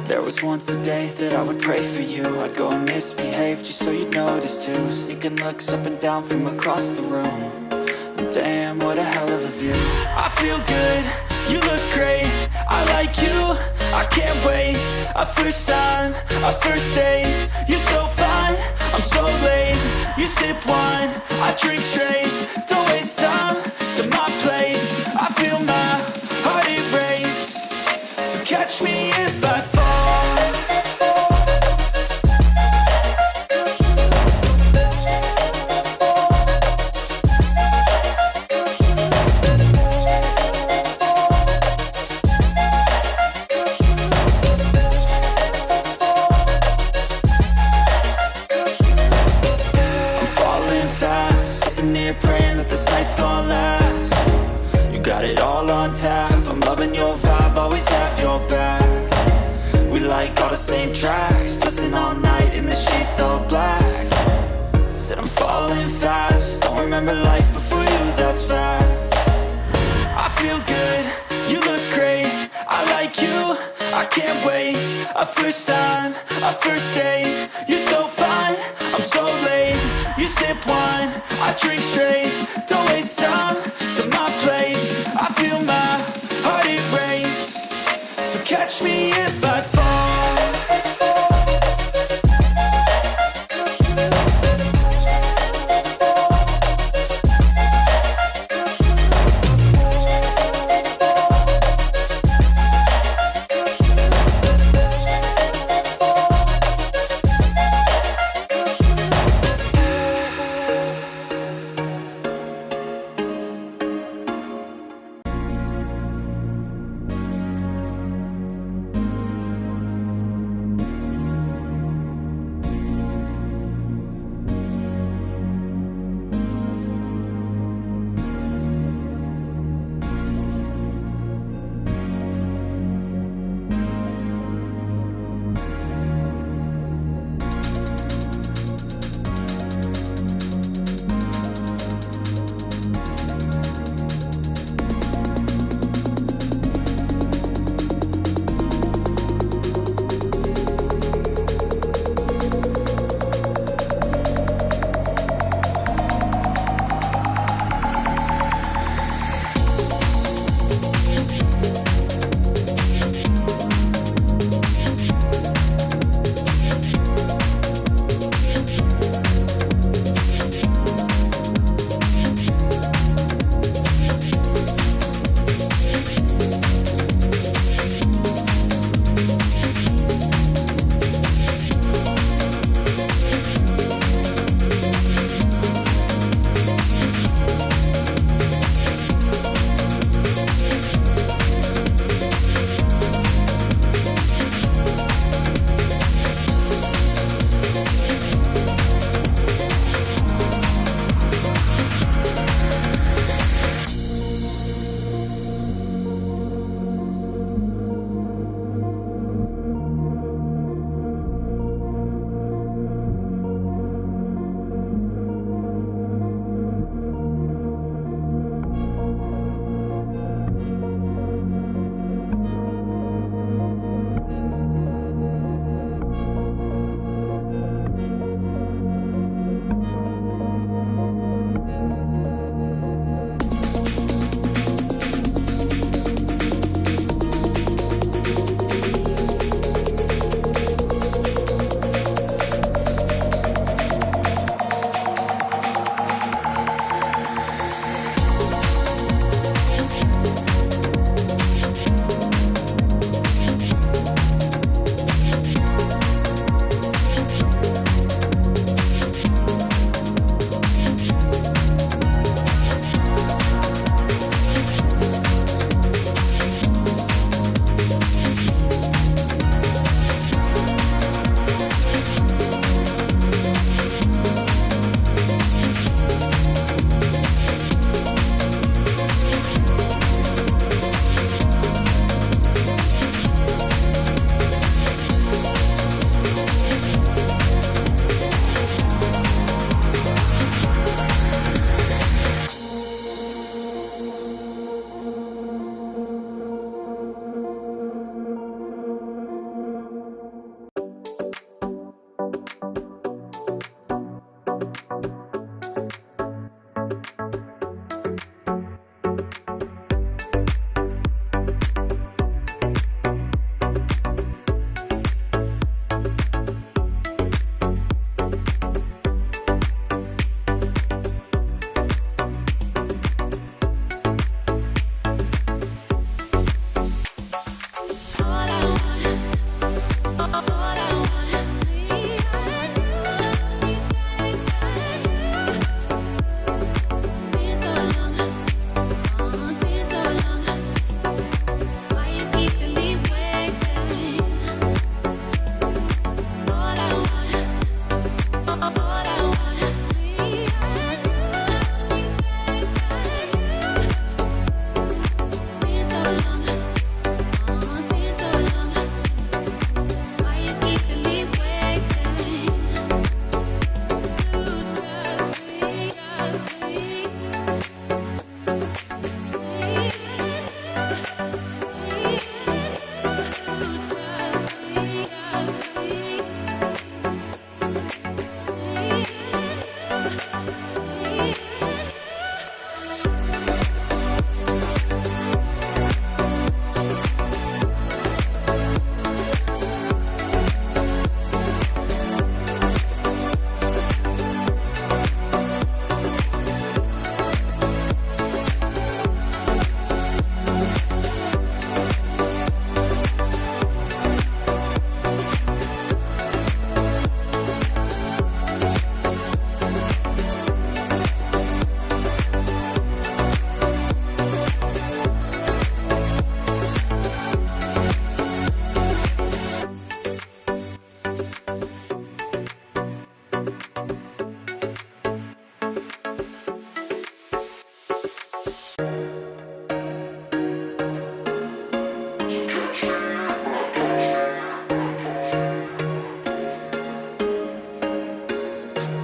There was once a day that I would pray for you. I'd go and misbehave just so you'd notice too. Sneaking looks up and down from across the room. And damn, what a hell of a view. I feel good, you look great, I like you, I can't wait. A first time, a first date, you're so fine, I'm so late. You sip wine, I drink straight. Don't waste time to my place. I feel my heart erase. So catch me if I fall. Praying that this night's gonna last. You got it all on tap, I'm loving your vibe, always have your back. We like all the same tracks, listen all night in the sheets all black. Said I'm falling fast, don't remember life before you, that's facts. I feel good, you look great, I like you, I can't wait. A first time, a first date, you're so fine, I'm so late. You sip wine, I drink straight. Don't waste time to my place. I feel my heart erase. So catch me if I fall.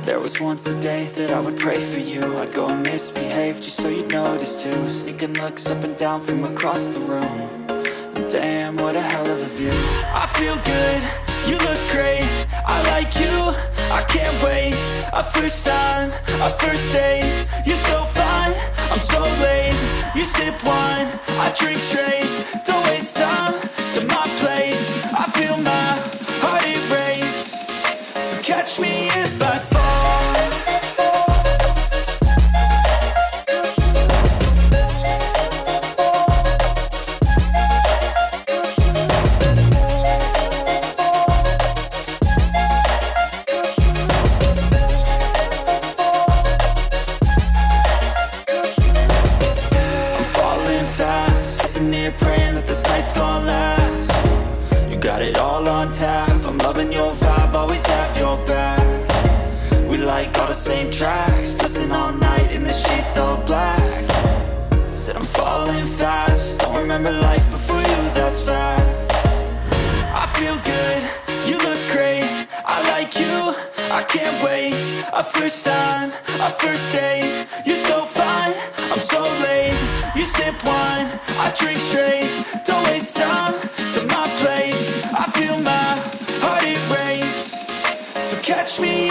There was once a day that I would pray for you. I'd go and misbehave just so you'd notice too. Sneaking looks up and down from across the room. And damn, what a hell of a view. I feel good, you look great, I like you, I can't wait. A first time, a first date. You're so fine, I'm so late. You sip wine, I drink straight. Don't waste time to my place. I feel my heart erase. So catch me if I fall. Praying that this night's gonna last. You got it all on tap, I'm loving your vibe, always have your back. We like all the same tracks, listen all night in the sheets all black. Said I'm falling fast, don't remember life before you, that's fact. I feel good, you look great, I like you, I can't wait. A first time, a first date. You're so fine, I'm so late. You sip wine, I drink straight. Don't waste time to my place. I feel my heart erase. So catch me